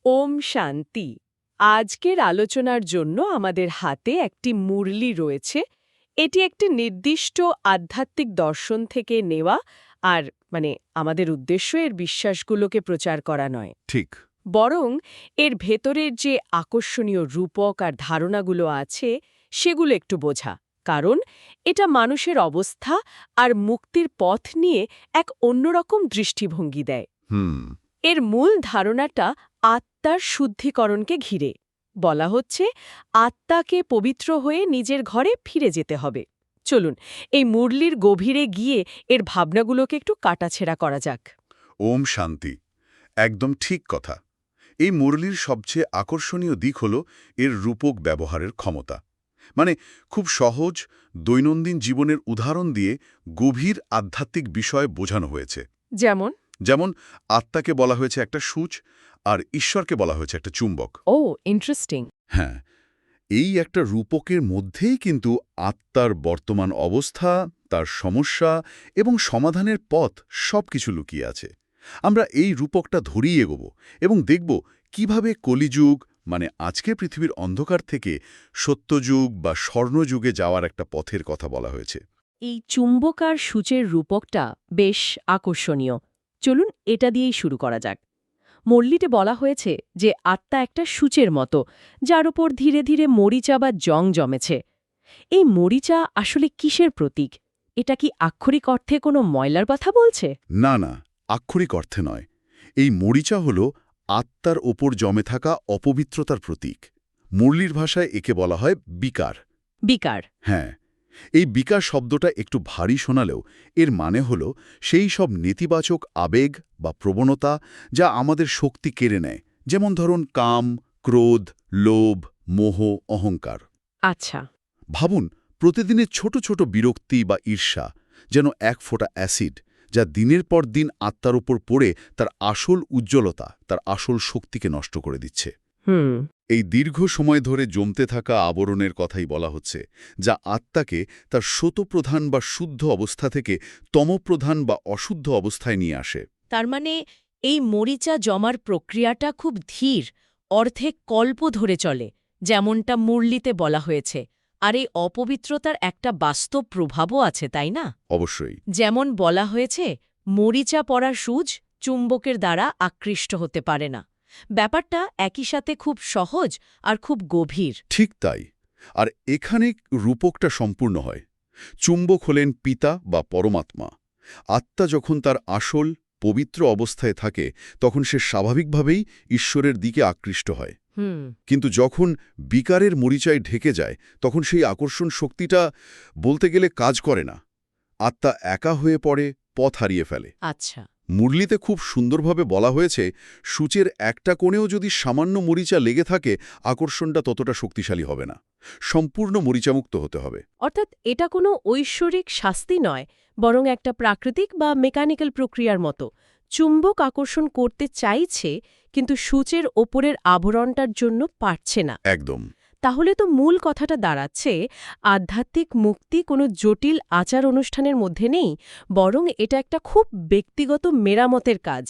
ওম শান্তি। আজকের আলোচনার জন্য আমাদের হাতে একটি মুরলি রয়েছে। এটি একটি নির্দিষ্ট আধ্যাত্মিক দর্শন থেকে নেওয়া, আর আমাদের উদ্দেশ্য এর বিশ্বাসগুলোকে প্রচার করা নয়, ঠিক। বরং এর ভেতরের যে আকর্ষণীয় রূপক আর ধারণাগুলো আছে সেগুলো একটু বোঝা, কারণ এটা মানুষের অবস্থা আর মুক্তির পথ নিয়ে এক অন্যরকম দৃষ্টিভঙ্গি দেয়। হুম। এর মূল ধারণাটা আত্মার শুদ্ধিকরণকে ঘিরে। বলা হচ্ছে আত্মাকে পবিত্র হয়ে নিজের ঘরে ফিরে যেতে হবে। চলুন এই মুরলির গভীরে গিয়ে এর ভাবনাগুলোকে একটু কাটাছেড়া করা যাক। ওম শান্তি। একদম ঠিক কথা। এই মুরলির সবচেয়ে আকর্ষণীয় দিক হল এর রূপক ব্যবহারের ক্ষমতা। খুব সহজ দৈনন্দিন জীবনের উদাহরণ দিয়ে গভীর আধ্যাত্মিক বিষয় বোঝানো হয়েছে। যেমন আত্মাকে বলা হয়েছে একটা সূচ, আর ঈশ্বরকে বলা হয়েছে একটা চুম্বক। ও, ইন্টারেস্টিং। হ্যাঁ, এই একটা রূপকের মধ্যেই কিন্তু আত্মার বর্তমান অবস্থা, তার সমস্যা এবং সমাধানের পথ সবকিছু লুকিয়ে আছে। আমরা এই রূপকটা ধরেই এগোব এবং দেখব কিভাবে কলিযুগ আজকের পৃথিবীর অন্ধকার থেকে সত্যযুগ বা স্বর্ণযুগে যাওয়ার একটা পথের কথা বলা হয়েছে। এই চুম্বক আর সূচের রূপকটা বেশ আকর্ষণীয়। চলুন এটা দিয়েই শুরু করা যাক। মল্লিতে বলা হয়েছে যে আত্মা একটা সূচের মতো, যার ওপর ধীরে ধীরে মরিচা বা জং জমেছে। এই মরিচা আসলে কিসের প্রতীক? এটা কি আক্ষরিক অর্থে কোনো ময়লার কথা বলছে? না না, আক্ষরিক অর্থে নয়। এই মরিচা হল আত্মার ওপর জমে থাকা অপবিত্রতার প্রতীক। মুরলির ভাষায় একে বলা হয় বিকার। বিকার? হ্যাঁ, এই বিকার শব্দটা একটু ভারী শোনালেও এর মানে হল সেই সব নেতিবাচক আবেগ বা প্রবণতা যা আমাদের শক্তি কেড়ে নেয়, যেমন ধরুন কাম, ক্রোধ, লোভ, মোহ, অহংকার। আচ্ছা। ভাবুন, প্রতিদিনের ছোট ছোট বিরক্তি বা ঈর্ষা যেন এক ফোঁটা অ্যাসিড, যা দিনের পর দিন আত্মার উপর পড়ে তার আসল উজ্জ্বলতা, তার আসল শক্তিকে নষ্ট করে দিচ্ছে। এই দীর্ঘ সময় ধরে জমতে থাকা আবরণের কথাই বলা হচ্ছে, যা আত্মাকে তার শতপ্রধান বা শুদ্ধ অবস্থা থেকে তমপ্রধান বা অশুদ্ধ অবস্থায় নিয়ে আসে। তার মানে এই মরিচা জমার প্রক্রিয়াটা খুব ধীর, অর্ধেক কল্প ধরে চলে, যেমনটা মুরলিতে বলা হয়েছে। আর এই অপবিত্রতার একটা বাস্তব প্রভাবও আছে, তাই না? অবশ্যই। যেমন বলা হয়েছে, মরিচা পড়া সূচ চুম্বকের দ্বারা আকৃষ্ট হতে পারে না। ব্যাপারটা একই সাথে খুব সহজ আর খুব গভীর। ঠিক তাই। আর এখানে রূপকটা সম্পূর্ণ হয়। চুম্বক হলেন পিতা বা পরমাত্মা। আত্মা যখন তার আসল পবিত্র অবস্থায় থাকে তখন সে স্বাভাবিকভাবেই ঈশ্বরের দিকে আকৃষ্ট হয়। কিন্তু যখন বিকারের মরিচায় ঢেকে যায় তখন সেই আকর্ষণ শক্তিটা বলতে গেলে কাজ করে না। আত্মা একা হয়ে পড়ে, পথ হারিয়ে ফেলে। আচ্ছা। মুরলিতে খুব সুন্দরভাবে বলা হয়েছে, সূচের একটা কোণেও যদি সামান্য মরিচা লেগে থাকে আকর্ষণটা ততটা শক্তিশালী হবে না। সম্পূর্ণ মরিচামুক্ত হতে হবে। অর্থাৎ এটা কোনো ঐশ্বরিক শাস্তি নয়, বরং একটা প্রাকৃতিক বা মেকানিক্যাল প্রক্রিয়ার মতো। চুম্বক আকর্ষণ করতে চাইছে, কিন্তু সূচের ওপরের আবরণটার জন্য পারছে না। একদম। তাহলে তো মূল কথাটা দাঁড়াচ্ছে, আধ্যাত্মিক মুক্তি কোনো জটিল আচার অনুষ্ঠানের মধ্যে নেই, বরং এটা একটা খুব ব্যক্তিগত মেরামতের কাজ।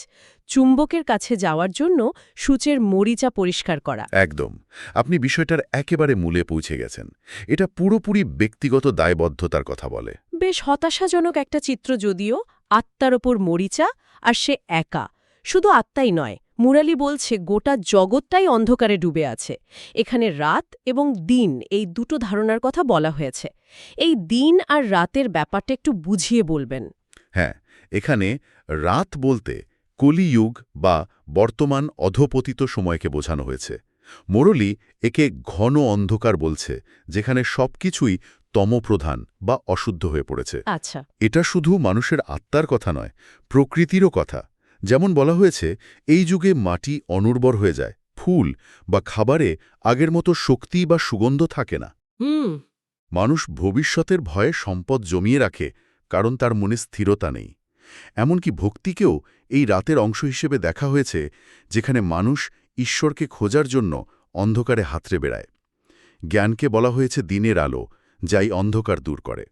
চুম্বকের কাছে যাওয়ার জন্য সূচের মরিচা পরিষ্কার করা। একদম। আপনি বিষয়টার একেবারে মূলে পৌঁছে গেছেন। এটা পুরোপুরি ব্যক্তিগত দায়বদ্ধতার কথা বলে। বেশ হতাশাজনক একটা চিত্র যদিও, আত্মার ওপর মরিচা, আর সে একা। শুধু আত্মাই নয়, মুরালি বলছে গোটা জগৎটাই অন্ধকারে ডুবে আছে। এখানে রাত এবং দিন, এই দুটো ধারণার কথা বলা হয়েছে। এই দিন আর রাতের ব্যাপারটা একটু বুঝিয়ে বলবেন। হ্যাঁ, এখানে রাত বলতে কলিযুগ বা বর্তমান অধপতিত সময়কে বোঝানো হয়েছে। মুরলি একে ঘন অন্ধকার বলছে, যেখানে সবকিছুই তমপ্রধান বা অশুদ্ধ হয়ে পড়েছে। আচ্ছা। এটা শুধু মানুষের আত্মার কথা নয়, প্রকৃতিরও কথা। যেমন বলা হয়েছে, এই যুগে মাটি অনুর্বর হয়ে যায়, ফুল বা খাবারে আগের মতো শক্তি বা সুগন্ধ থাকে না। মানুষ ভবিষ্যতের ভয়ে সম্পদ জমিয়ে রাখে, কারণ তার মনে স্থিরতা নেই। এমনকি ভক্তিকেও এই রাতের অংশ হিসেবে দেখা হয়েছে, যেখানে মানুষ ঈশ্বরকে খোঁজার জন্য অন্ধকারে হাতড়ে বেড়ায়। জ্ঞানকে বলা হয়েছে দিনের আলো, যাই অন্ধকার দূর করে।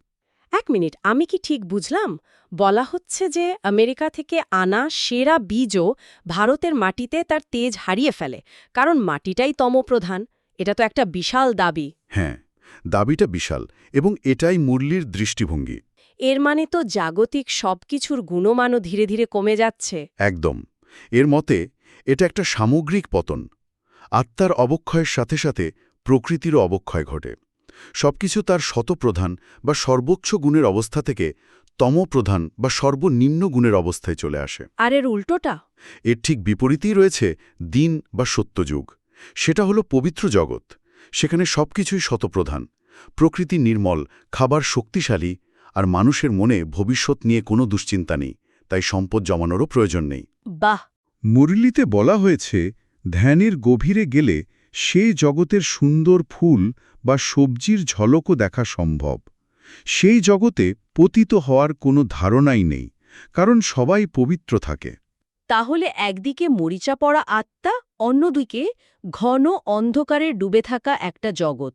মিনিট, আমি কি ঠিক বুঝলাম? বলা হচ্ছে যে আমেরিকা থেকে আনা সেরা বীজও ভারতের মাটিতে তার তেজ হারিয়ে ফেলে, কারণ মাটিটাই তমপ্রধান। এটা তো একটা বিশাল দাবি। হ্যাঁ, দাবিটা বিশাল এবং এটাই মুরলির দৃষ্টিভঙ্গি। এর মানে তো জাগতিক সবকিছুর গুণমানও ধীরে ধীরে কমে যাচ্ছে। একদম। এর মতে এটা একটা সামগ্রিক পতন। আত্মার অবক্ষয়ের সাথে সাথে প্রকৃতিরও অবক্ষয় ঘটে। সবকিছু তার শতপ্রধান বা সর্বোচ্চ গুণের অবস্থা থেকে তমপ্রধান বা সর্বনিম্ন গুণের অবস্থায় চলে আসে। আর এর উল্টোটা? এর ঠিক বিপরীতেই রয়েছে দিন বা সত্যযুগ। সেটা হলো পবিত্র জগৎ। সেখানে সবকিছুই শতপ্রধান। প্রকৃতি নির্মল, খাবার শক্তিশালী, আর মানুষের মনে ভবিষ্যৎ নিয়ে কোনো দুশ্চিন্তা নেই, তাই সম্পদ জমানোরও প্রয়োজন নেই। বাহ! মুরলিতে বলা হয়েছে ধ্যানের গভীরে গেলে সেই জগতের সুন্দর ফুল বা সবজির ঝলকও দেখা সম্ভব। সেই জগতে পতিত হওয়ার কোনো ধারণাই নেই, কারণ সবাই পবিত্র থাকে। তাহলে একদিকে মরিচা পড়া আত্মা, অন্যদিকে ঘন অন্ধকারে ডুবে থাকা একটা জগৎ।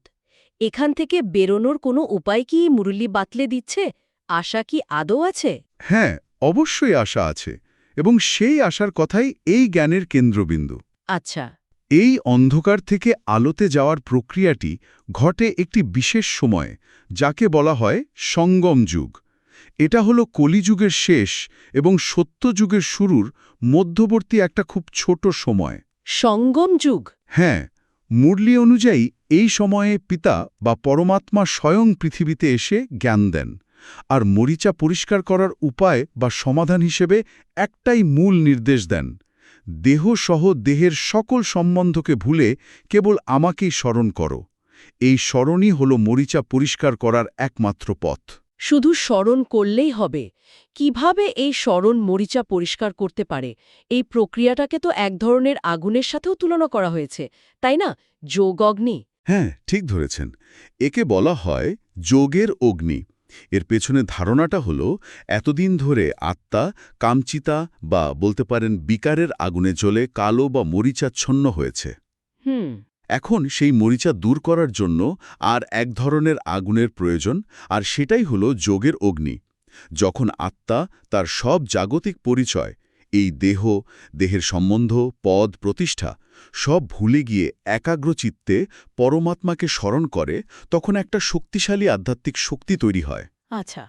এখান থেকে বেরোনোর কোনো উপায় কি মুরলি বাতলে দিচ্ছে? আশা কি আদৌ আছে? হ্যাঁ, অবশ্যই আশা আছে, এবং সেই আশার কথাই এই জ্ঞানের কেন্দ্রবিন্দু। আচ্ছা। এই অন্ধকার থেকে আলোতে যাওয়ার প্রক্রিয়াটি ঘটে একটি বিশেষ সময়ে, যাকে বলা হয় সঙ্গম যুগ। এটা হলো কলিযুগের শেষ এবং সত্যযুগের শুরুর মধ্যবর্তী একটা খুব ছোট সময়। সঙ্গম যুগ? হ্যাঁ, মুরলি অনুযায়ী এই সময়ে পিতা বা পরমাত্মা স্বয়ং পৃথিবীতে এসে জ্ঞান দেন, আর মরিচা পরিষ্কার করার উপায় বা সমাধান হিসেবে একটাই মূল নির্দেশ দেন: দেহ সহ দেহের সকল সম্বন্ধকে ভুলে কেবল আমাকেই স্মরণ করো। এই স্মরণই হল মরিচা পরিষ্কার করার একমাত্র পথ। শুধু স্মরণ করলেই হবে? কিভাবে এই স্মরণ মরিচা পরিষ্কার করতে পারে? এই প্রক্রিয়াটাকে তো এক ধরনের আগুনের সাথেও তুলনা করা হয়েছে, তাই না? যোগ অগ্নি। হ্যাঁ, ঠিক ধরেছেন। একে বলা হয় যোগের অগ্নি। এর পেছনে ধারণাটা হলো এতদিন ধরে আত্মা কামচিতা বা বলতে পারেন বিকারের আগুনে জ্বলে কালো বা মরিচাচ্ছন্ন হয়েছে। হুম। এখন সেই মরিচা দূর করার জন্য আর এক ধরনের আগুনের প্রয়োজন, আর সেটাই হলো যোগের অগ্নি। যখন আত্মা তার সব জাগতিক পরিচয়, এই দেহ, দেহের সম্বন্ধ, পদ, প্রতিষ্ঠা সব ভুলে গিয়ে একাগ্রচিত্তে পরমাত্মাকে স্মরণ করে, তখন একটা শক্তিশালী আধ্যাত্মিক শক্তি তৈরি হয়। আচ্ছা।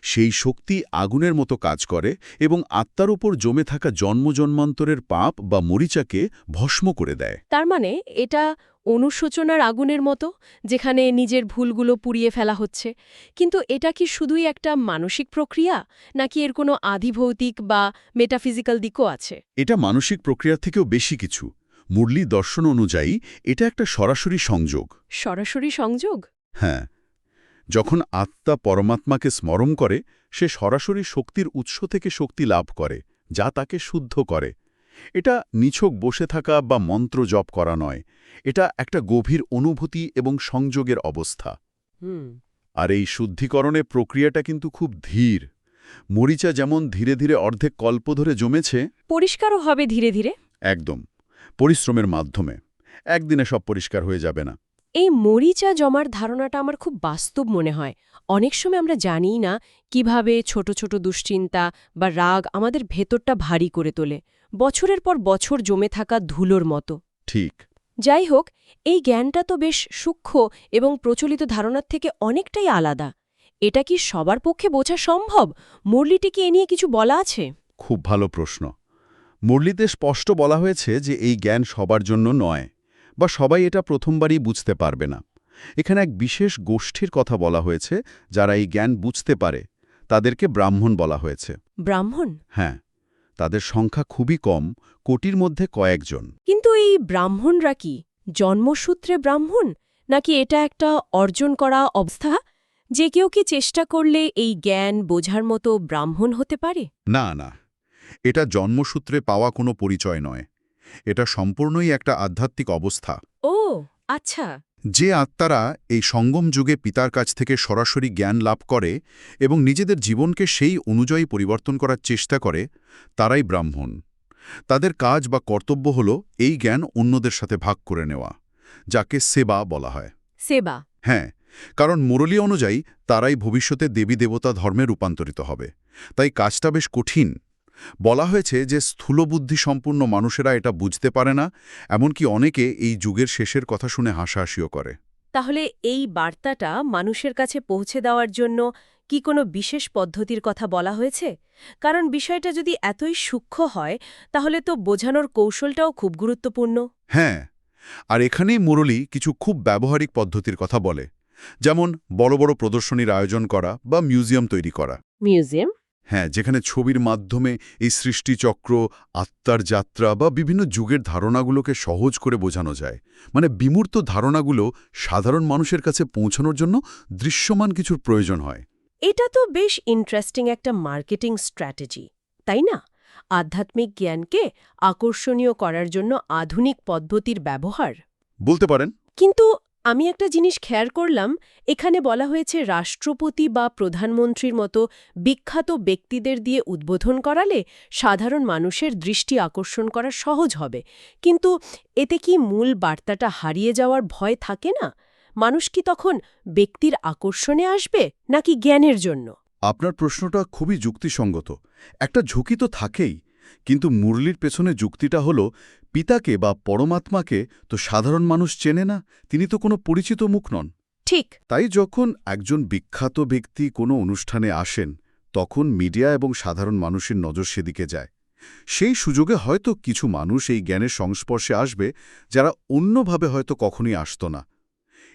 সেই শক্তি আগুনের মতো কাজ করে এবং আত্মার উপর জমে থাকা জন্মজন্মান্তরের পাপ বা মরিচাকে ভস্ম করে দেয়। তার মানে এটা অনুশোচনার আগুনের মতো, যেখানে নিজের ভুলগুলো পুড়িয়ে ফেলা হচ্ছে। কিন্তু এটা কি শুধুই একটা মানসিক প্রক্রিয়া, নাকি এর কোনো আধিভৌতিক বা মেটাফিজিক্যাল দিকও আছে? এটা মানসিক প্রক্রিয়া থেকেও বেশি কিছু। মুরলি দর্শন অনুযায়ী এটা একটা সরাসরি সংযোগ। সরাসরি সংযোগ? হ্যাঁ, যখন আত্মা পরমাত্মাকে স্মরণ করে, সে সরাসরি শক্তির উৎস থেকে শক্তি লাভ করে, যা তাকে শুদ্ধ করে। এটা নিছক বসে থাকা বা মন্ত্র জপ করা নয়, এটা একটা গভীর অনুভূতি এবং সংযোগের অবস্থা। হুম। আর এই শুদ্ধিকরণের প্রক্রিয়াটা কিন্তু খুব ধীর। মরিচা যেমন ধীরে ধীরে অর্ধেক কল্প ধরে জমেছে, পরিষ্কারও হবে ধীরে ধীরে? একদম পরিশ্রমের মাধ্যমে। একদিনে সব পরিষ্কার হয়ে যাবে না। এই মরিচা জমার ধারণাটা আমার খুব বাস্তব মনে হয়। অনেক সময় আমরা জানিই না কিভাবে ছোট ছোট দুশ্চিন্তা বা রাগ আমাদের ভেতরটা ভারী করে তোলে, বছরের পর বছর জমে থাকা ধুলোর মতো। ঠিক। যাই হোক, এই জ্ঞানটা তো বেশ সূক্ষ্ম এবং প্রচলিত ধারণার থেকে অনেকটাই আলাদা। এটা কি সবার পক্ষে বোঝা সম্ভব? মুরলিটি কি এ নিয়ে কিছু বলা আছে? খুব ভালো প্রশ্ন। মুরলিতে স্পষ্ট বলা হয়েছে যে এই জ্ঞান সবার জন্য নয়, বা সবাই এটা প্রথমবারই বুঝতে পারবে না। এখানে এক বিশেষ গোষ্ঠীর কথা বলা হয়েছে, যারা এই জ্ঞান বুঝতে পারে। তাদেরকে ব্রাহ্মণ বলা হয়েছে। ব্রাহ্মণ? হ্যাঁ, তাদের সংখ্যা খুবই কম, কোটির মধ্যে কয়েকজন। কিন্তু এই ব্রাহ্মণরা কি জন্মসূত্রে ব্রাহ্মণ, নাকি এটা একটা অর্জন করা অবস্থা, যে কেউ কি চেষ্টা করলে এই জ্ঞান বোঝার মতো ব্রাহ্মণ হতে পারে? না না, এটা জন্মসূত্রে পাওয়া কোনো পরিচয় নয়। এটা সম্পূর্ণই একটা আধ্যাত্মিক অবস্থা। ও আচ্ছা। যে আত্মারা এই সঙ্গম যুগে পিতার কাছ থেকে সরাসরি জ্ঞান লাভ করে এবং নিজেদের জীবনকে সেই অনুযায়ী পরিবর্তন করার চেষ্টা করে, তারাই ব্রাহ্মণ। তাদের কাজ বা কর্তব্য হল এই জ্ঞান অন্যদের সাথে ভাগ করে নেওয়া, যাকে সেবা বলা হয়। সেবা? হ্যাঁ, কারণ মুরলী অনুযায়ী তারাই ভবিষ্যতে দেবী দেবতা ধর্মে রূপান্তরিত হবে। তাই কাজটা বেশ কঠিন। বলা হয়েছে যে স্থূলবুদ্ধি সম্পূর্ণ মানুষেরা এটা বুঝতে পারে না, এমনকি অনেকে এই যুগের শেষের কথা শুনে হাসাহাসিও করে। তাহলে এই বার্তাটা মানুষের কাছে পৌঁছে দেওয়ার জন্য কি কোনো বিশেষ পদ্ধতির কথা বলা হয়েছে? কারণ বিষয়টা যদি এতই সূক্ষ্ম হয় তাহলে তো বোঝানোর কৌশলটাও খুব গুরুত্বপূর্ণ। হ্যাঁ, আর এখানেই মুরলী কিছু খুব ব্যবহারিক পদ্ধতির কথা বলে, যেমন বড় বড় প্রদর্শনীর আয়োজন করা বা মিউজিয়াম তৈরি করা। মিউজিয়াম? হ্যাঁ, যেখানে ছবির মাধ্যমে এই সৃষ্টিচক্র, আত্মার যাত্রা বা বিভিন্ন যুগের ধারণাগুলোকে সহজ করে বোঝানো যায়। মানে বিমূর্ত ধারণাগুলো সাধারণ মানুষের কাছে পৌঁছানোর জন্য দৃশ্যমান কিছুর প্রয়োজন হয়। এটা তো বেশ ইন্টারেস্টিং একটা মার্কেটিং স্ট্র্যাটেজি, তাই না? আধ্যাত্মিক জ্ঞানকে আকর্ষণীয় করার জন্য আধুনিক পদ্ধতির ব্যবহার। বলতে পারেন। কিন্তু আমি একটা জিনিস খেয়াল করলাম, এখানে বলা হয়েছে রাষ্ট্রপতি বা প্রধানমন্ত্রীর মতো বিখ্যাত ব্যক্তিদের দিয়ে উদ্বোধন করালে সাধারণ মানুষের দৃষ্টি আকর্ষণ করা সহজ হবে। কিন্তু এতে কি মূল বার্তাটা হারিয়ে যাওয়ার ভয় থাকে না? মানুষ কি তখন ব্যক্তির আকর্ষণে আসবে নাকি জ্ঞানের জন্য? আপনার প্রশ্নটা খুবই যুক্তিসঙ্গত। একটা ঝুঁকি তো থাকেই, কিন্তু মুরলীর পেছনে যুক্তিটা হলো পিতাকে বা পরমাত্মাকে তো সাধারণ মানুষ চেনে না, তিনি তো কোনো পরিচিত মুখ নন। ঠিক। তাই যখন একজন বিখ্যাত ব্যক্তি কোনো অনুষ্ঠানে আসেন, তখন মিডিয়া এবং সাধারণ মানুষের নজর সেদিকে যায়। সেই সুযোগে হয়তো কিছু মানুষ এই জ্ঞানের সংস্পর্শে আসবে, যারা অন্যভাবে হয়তো কখনোই আসত না।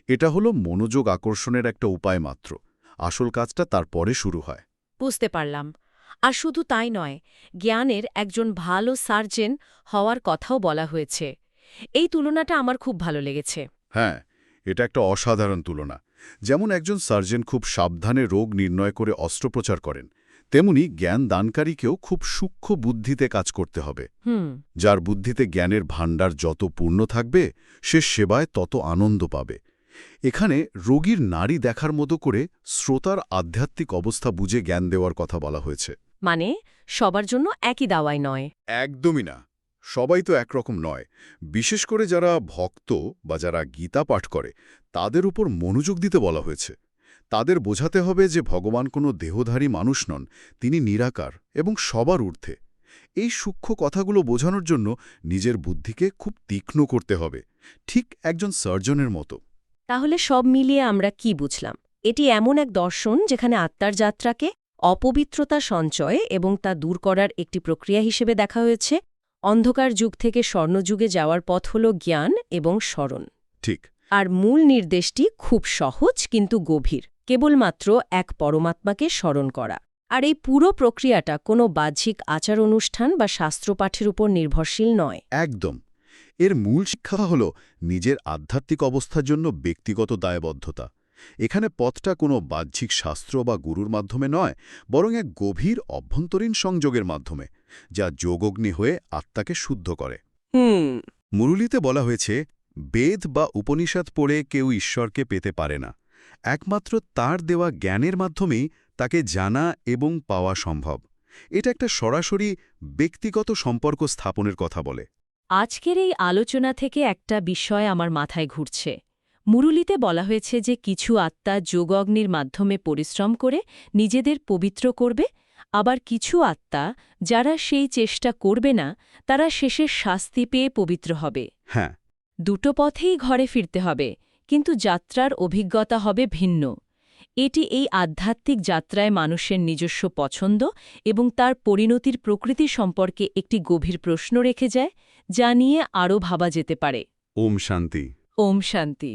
এটা হলো মনোযোগ আকর্ষণের একটা উপায় মাত্র। আসল কাজটা তারপরে শুরু হয়। বুঝতে পারলাম। আর শুধু তাই নয়, জ্ঞানের একজন ভালো সার্জন হওয়ার কথাও বলা হয়েছে। এই তুলনাটা আমার খুব ভালো লেগেছে। হ্যাঁ, এটা একটা অসাধারণ তুলনা। যেমন একজন সার্জন খুব সাবধানে রোগ নির্ণয় করে অস্ত্রোপচার করেন, তেমনি জ্ঞান দানকারীকেও খুব সূক্ষ্ম বুদ্ধিতে কাজ করতে হবে। যার বুদ্ধিতে জ্ঞানের ভাণ্ডার যত পূর্ণ থাকবে, সে সেবায় তত আনন্দ পাবে। এখানে রোগীর নাড়ি দেখার মতো করে শ্রোতার আধ্যাত্মিক অবস্থা বুঝে জ্ঞান দেওয়ার কথা বলা হয়েছে। মানে সবার জন্য একই দাওয়াই নয়। একদমই না। সবাই তো একরকম নয়। বিশেষ করে যারা ভক্ত বা যারা গীতা পাঠ করে, তাদের উপর মনোযোগ দিতে বলা হয়েছে। তাদের বোঝাতে হবে যে ভগবান কোনো দেহধারী মানুষ নন, তিনি নিরাকার এবং সবার ঊর্ধ্বে। এই সূক্ষ্ম কথাগুলো বোঝানোর জন্য নিজের বুদ্ধিকে খুব তীক্ষ্ণ করতে হবে, ঠিক একজন সার্জনের মতো। তাহলে সব মিলিয়ে আমরা কি বুঝলাম? এটি এমন এক দর্শন যেখানে আত্মার যাত্রাকে অপবিত্রতা সঞ্চয় এবং তা দূর করার একটি প্রক্রিয়া হিসেবে দেখা হয়েছে। অন্ধকার যুগ থেকে স্বর্ণযুগে যাওয়ার পথ হল জ্ঞান এবং স্মরণ। ঠিক। আর মূল নির্দেশটি খুব সহজ কিন্তু গভীর, কেবলমাত্র এক পরমাত্মাকে স্মরণ করা। আর এই পুরো প্রক্রিয়াটা কোনো বাহ্যিক আচার অনুষ্ঠান বা শাস্ত্রপাঠের উপর নির্ভরশীল নয়। একদম। এর মূল শিক্ষা হল নিজের আধ্যাত্মিক অবস্থার জন্য ব্যক্তিগত দায়বদ্ধতা। এখানে পথটা কোনো বাহ্যিক শাস্ত্র বা গুরুর মাধ্যমে নয়, বরং এক গভীর অভ্যন্তরীণ সংযোগের মাধ্যমে, যা যোগগ্নি হয়ে আত্মাকে শুদ্ধ করে। মুরলীতে বলা হয়েছে, বেদ বা উপনিষদ পড়ে কেউ ঈশ্বরকে পেতে পারে না। একমাত্র তার দেওয়া জ্ঞানের মাধ্যমেই তাকে জানা এবং পাওয়া সম্ভব। এটা একটা সরাসরি ব্যক্তিগত সম্পর্ক স্থাপনের কথা বলে। আজকের এই আলোচনা থেকে একটা বিষয় আমার মাথায় ঘুরছে। মুরলীতে বলা হয়েছে যে কিছু আত্মা যোগগ্নির মাধ্যমে পরিশ্রম করে নিজেদের পবিত্র করবে, আবার কিছু আত্মা যারা সেই চেষ্টা করবে না, তারা শেষে শাস্তি পেয়ে পবিত্র হবে। হ্যাঁ, দুটো পথেই ঘরে ফিরতে হবে, কিন্তু যাত্রার অভিজ্ঞতা হবে ভিন্ন। এটি এই আধ্যাত্মিক যাত্রায় মানুষের নিজস্ব পছন্দ এবং তার পরিণতির প্রকৃতি সম্পর্কে একটি গভীর প্রশ্ন রেখে যায়, যা নিয়ে আরও ভাবা যেতে পারে। ওম শান্তি। ওম শান্তি।